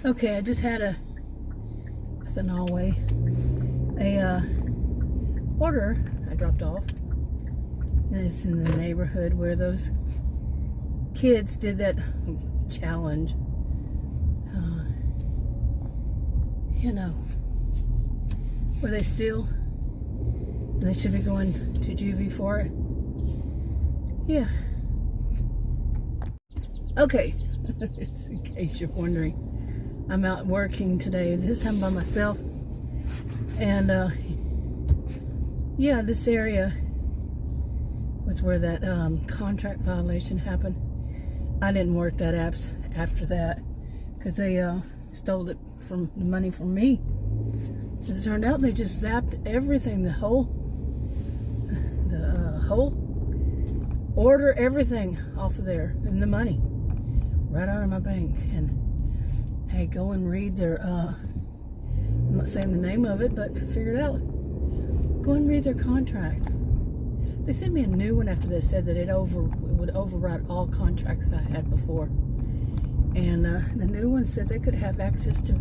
Okay, I just had that's in hallway, order I dropped off. And it's in the neighborhood where those kids did that challenge. Where they steal. And they should be going to juvie for it. Yeah. Okay. In case you're wondering, I'm out working today, this time by myself. And yeah, this area was where that contract violation happened. I didn't work that apps after that because they stole it from the money from me. So it turned out they just zapped everything, the whole order, everything off of there, and the money right out of my bank. And hey, go and read their I'm not saying the name of it, but figure it out. Go and read their contract. They sent me a new one after they said that it would override all contracts I had before. And the new one said they could have access to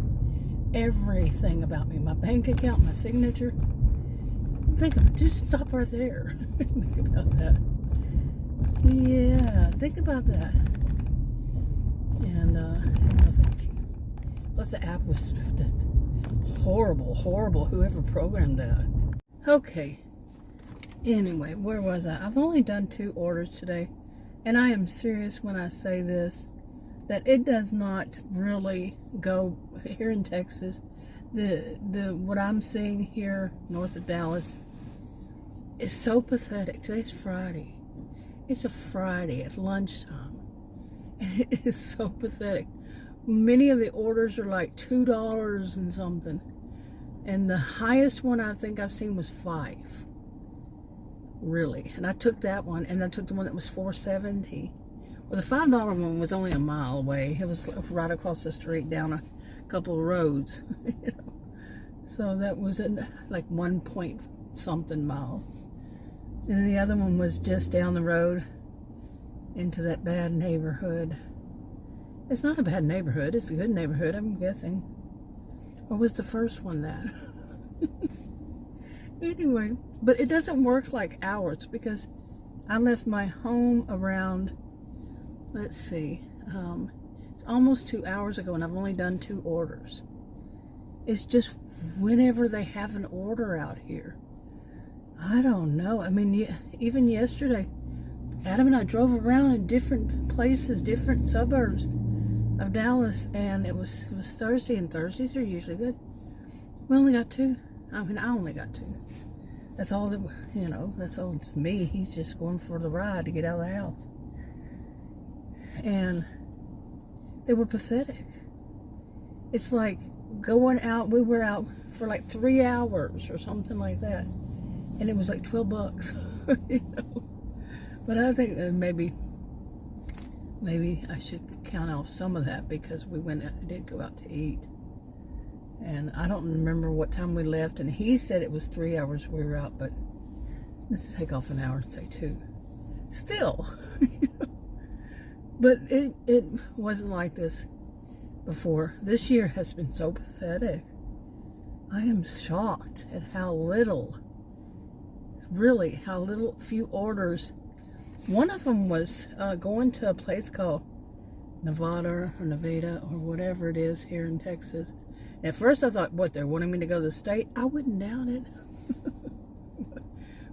everything about me, my bank account, my signature. Think of it, just stop right there. Think about that. Yeah, think about that. And no, thank you. Plus the app was horrible, whoever programmed that. Okay, anyway, where was I? I've only done 2 orders today, and I am serious when I say this, that it does not really go here in Texas. What I'm seeing here north of Dallas is so pathetic. Today's Friday. It's a Friday at lunchtime. And it is so pathetic. Many of the orders are like $2 and something. And the highest one I think I've seen was $5. Really. And I took that one, and I took the one that was $4.70. Well, the $5 one was only a mile away. It was right across the street down a couple of roads. So that was like 1 point something miles. And the other one was just down the road into that bad neighborhood. It's not a bad neighborhood. It's a good neighborhood, I'm guessing. Or was the first one that? Anyway, but it doesn't work like ours because I left my home around, let's see, it's almost 2 hours ago, and I've only done 2 orders. It's just whenever they have an order out here. I don't know. I mean, even yesterday, Adam and I drove around in different places, different suburbs of Dallas, and it was Thursday, and Thursdays are usually good. We only got 2. I mean, I only got 2. That's all that, that's all it's me. He's just going for the ride to get out of the house. And they were pathetic. It's like going out, we were out for like 3 hours or something like that. And it was like $12, But I think that maybe I should count off some of that because we did go out to eat. And I don't remember what time we left, and he said it was 3 hours we were out, but let's take off an hour and say 2. Still, But it wasn't like this before. This year has been so pathetic. I am shocked at how few orders. One of them was going to a place called Nevada or whatever it is here in Texas. At first I thought, what, they're wanting me to go to the state? I wouldn't doubt it.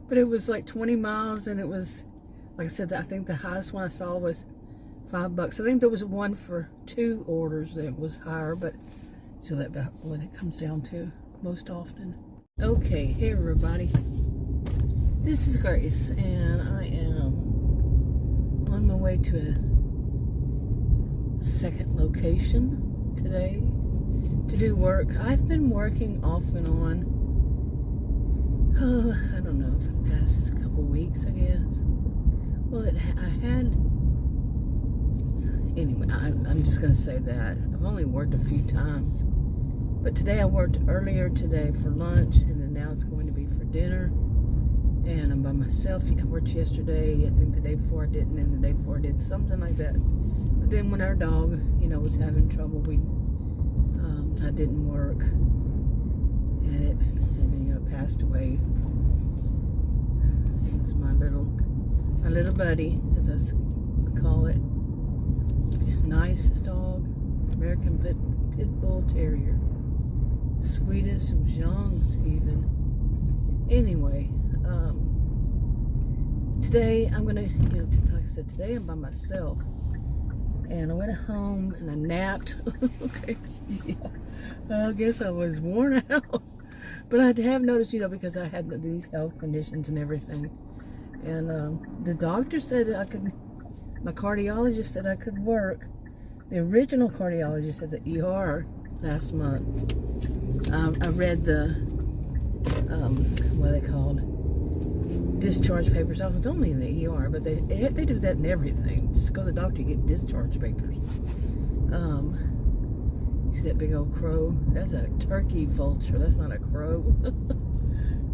But it was like 20 miles, and it was, like I said, I think the highest one I saw was $5. I think there was one for 2 orders that was higher, but so that's about what it comes down to most often. Okay, hey everybody. This is Grace, and I am on my way to a second location today to do work. I've been working off and on, I don't know, for the past couple weeks, I guess. Well, anyway, I'm just going to say that. I've only worked a few times. But today I worked earlier today for lunch, and then now it's going to be for dinner. And I'm by myself. I worked yesterday, I think the day before I didn't, and the day before I did, something like that. But then when our dog, was having trouble, we didn't work, and it passed away. It was my little buddy, as I call it. Nicest dog, American Pit Bull Terrier. Sweetest, was young even. Anyway, today I'm gonna, like I said, today I'm by myself, and I went home and I napped. Okay, yeah, I guess I was worn out, but I have noticed, because I had these health conditions and everything, and the doctor said that I could. My cardiologist said I could work. The original cardiologist at the ER last month. I read the what are they called? Discharge papers. I was only in the ER, but they do that in everything. Just go to the doctor, you get discharge papers. You see that big old crow? That's a turkey vulture. That's not a crow.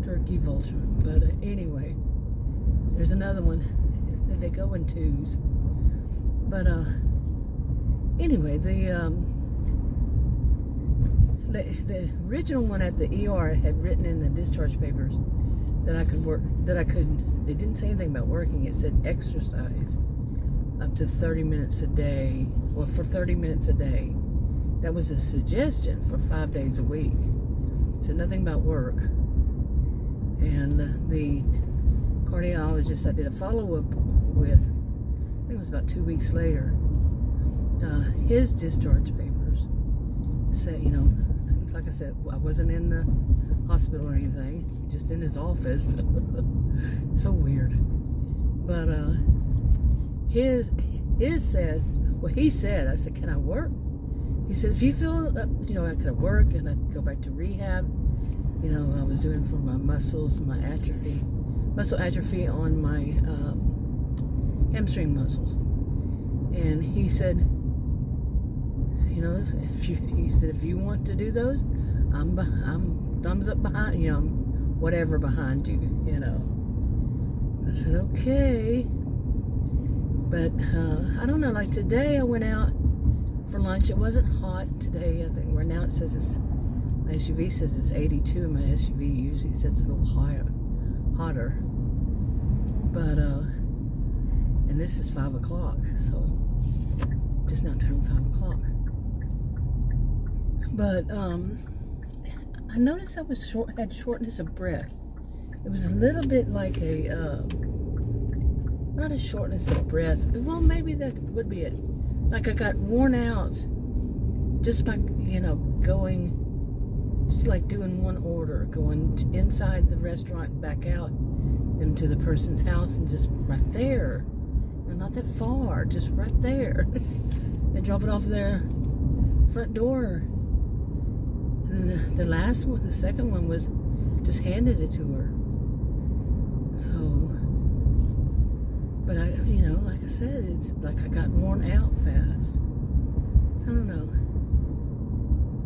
Turkey vulture. But anyway, there's another one. They go in twos. But anyway, the original one at the ER had written in the discharge papers that I could work, it didn't say anything about working, it said exercise up to 30 minutes a day, well, for 30 minutes a day. That was a suggestion for 5 days a week. It said nothing about work. And the cardiologist I did a follow-up with, I think it was about 2 weeks later, his discharge papers said, like I said, I wasn't in the hospital or anything, just in his office. So weird. But his said, well, he said, I said, can I work? He said, if you feel, I could work and I'd go back to rehab. I was doing for my muscles, my muscle atrophy on my hamstring muscles. And he said, if you want to do those, I'm thumbs up behind, whatever behind you, I said, okay. But I don't know, like today I went out for lunch. It wasn't hot today. I think right now it says my SUV says it's 82. My SUV usually says it's a little hotter. But and this is 5 o'clock, so just now turned 5 o'clock. But I noticed I had shortness of breath. It was a little bit like not a shortness of breath. Well, maybe that would be it. Like I got worn out just by, going, just like doing one order, going inside the restaurant, back out, then to the person's house, and just right there. Not that far, just right there. And drop it off their front door. And the last one, the second one, was just handed it to her. So, but like I said, it's like I got worn out fast. So I don't know.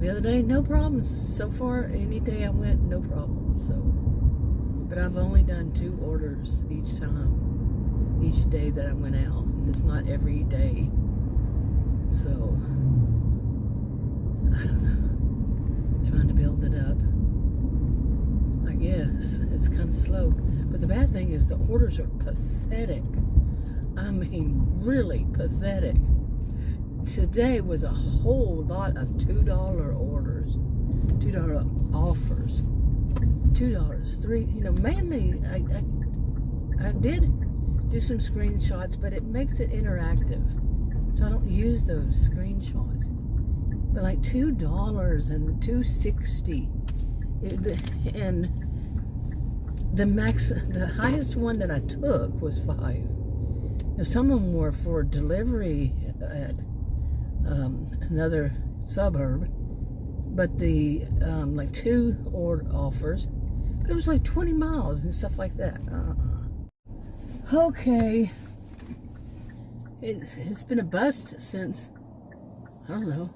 The other day, no problems. So far, any day I went, no problems. So, but I've only done 2 orders each day that I went out, and it's not every day. So, I don't know. Trying to build it up. I guess it's kind of slow. But the bad thing is the orders are pathetic. I mean, really pathetic. Today was a whole lot of $2 orders, $2 offers, $2, $3. Mainly, I did do some screenshots, but it makes it interactive, so I don't use those screenshots. But like $2 and $2.60, and the highest one that I took was $5. Some of them were for delivery at another suburb, but the like 2 offers, but it was like 20 miles and stuff like that. Okay, it's been a bust since, I don't know,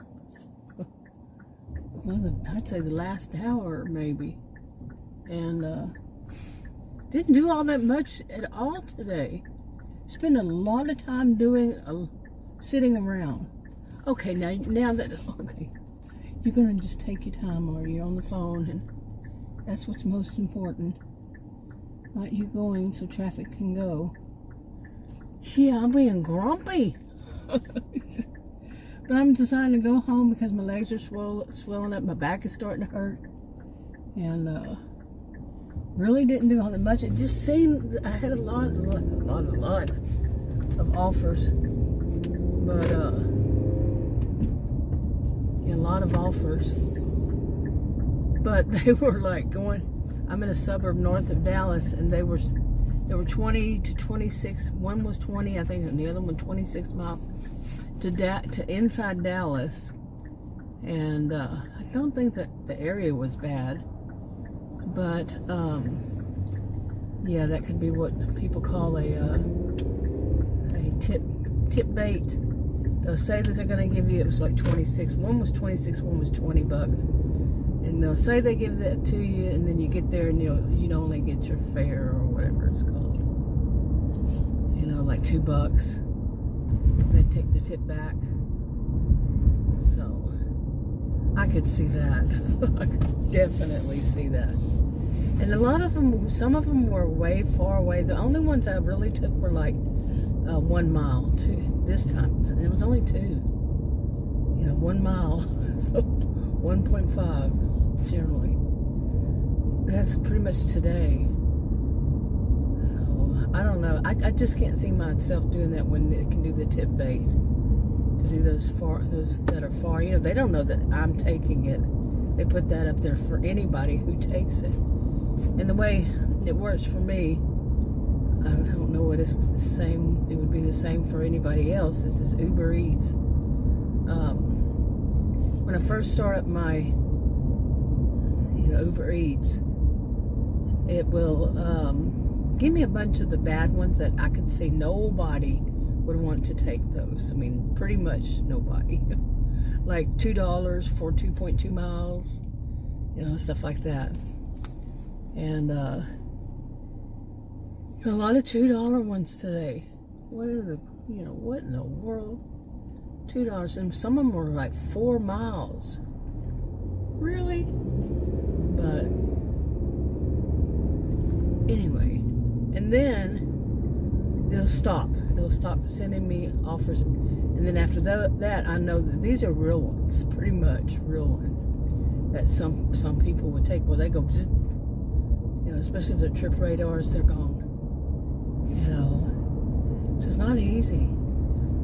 well, I'd say the last hour maybe, and didn't do all that much at all today. Spent a lot of time sitting around. Okay, now that, okay, you're gonna just take your time, or you're on the phone, and that's what's most important. Not you going so traffic can go. Yeah, I'm being grumpy. But I'm deciding to go home because my legs are swelling up, my back is starting to hurt, and really didn't do all that much. It just seemed I had a lot of offers, but yeah, a lot of offers, but they were like going. I'm in a suburb north of Dallas, and they were 20 to 26. One was 20, I think, and the other one 26 miles to inside Dallas. And I don't think that the area was bad, but yeah, that could be what people call a tip bait. They'll say that they're going to give you, it was like 26. One was 26, one was $20. And they'll say they give that to you, and then you get there and you'd only get your fare or whatever it's called. You know, like $2. They take the tip back. So I could see that. I could definitely see that. And a lot of them, some of them were way far away. The only ones I really took were like 1 mile this time. And it was only 2. You know, 1 mile. So 1.5 generally. That's pretty much today. So I don't know. I just can't see myself doing that when it can do the tip bait. To do those that are far. You know, they don't know that I'm taking it. They put that up there for anybody who takes it. And the way it works for me, I don't know what if it's the same. It would be the same for anybody else. This is UberEats. When I first started my UberEats, it will give me a bunch of the bad ones that I could see nobody would want to take those. I mean, pretty much nobody. Like $2 for 2.2 miles, stuff like that. And a lot of $2 ones today. What in the world? $2, and some of them were like 4 miles. Really? But anyway, and then they'll stop sending me offers, and then after that I know that these are real ones, pretty much real ones that some people would take. Well, they go, especially if they're trip radars, they're gone. So it's not easy.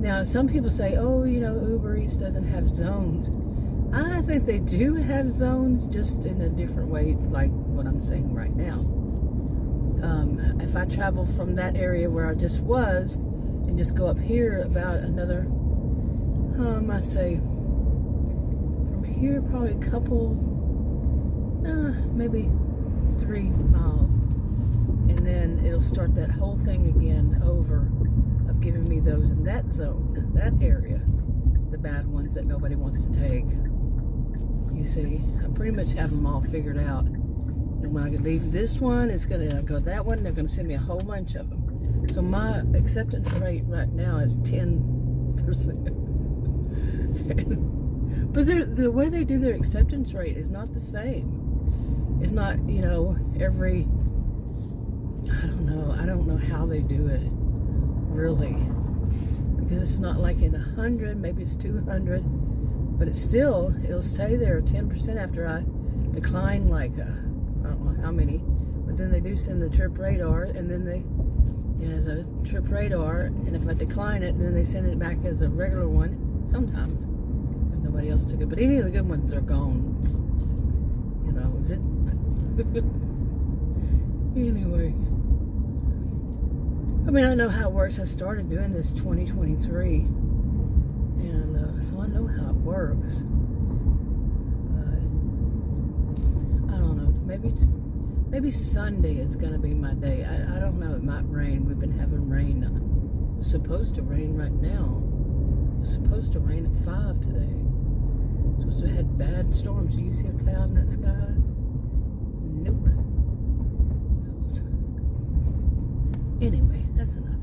Now, some people say, oh, UberEats doesn't have zones. I think they do have zones, just in a different way, like what I'm saying right now. If I travel from that area where I just was, and just go up here about another, I say, from here probably a couple, maybe 3 miles. And then it'll start that whole thing again over, of giving me those in that zone, that area, the bad ones that nobody wants to take. You see, I pretty much have them all figured out. And when I leave this one, it's going to go that one. They're going to send me a whole bunch of them. So my acceptance rate right now is 10%. But the way they do their acceptance rate is not the same. It's not, every, I don't know how they do it, really. Because it's not like in 100, maybe it's 200. But it'll stay there 10% after I decline, like, I don't know how many. But then they do send the trip radar, and then as a trip radar, and if I decline it, then they send it back as a regular one, sometimes, if nobody else took it. But any of the good ones, they're gone. Is it? Anyway. I mean, I know how it works. I started doing this 2023. And so I know how it works. But I don't know. Maybe Sunday is going to be my day. I don't know. It might rain. We've been having rain. It's supposed to rain right now. It's supposed to rain at 5 today. Supposed to have had bad storms. Do you see a cloud in that sky? Nope. So, anyway, that's enough.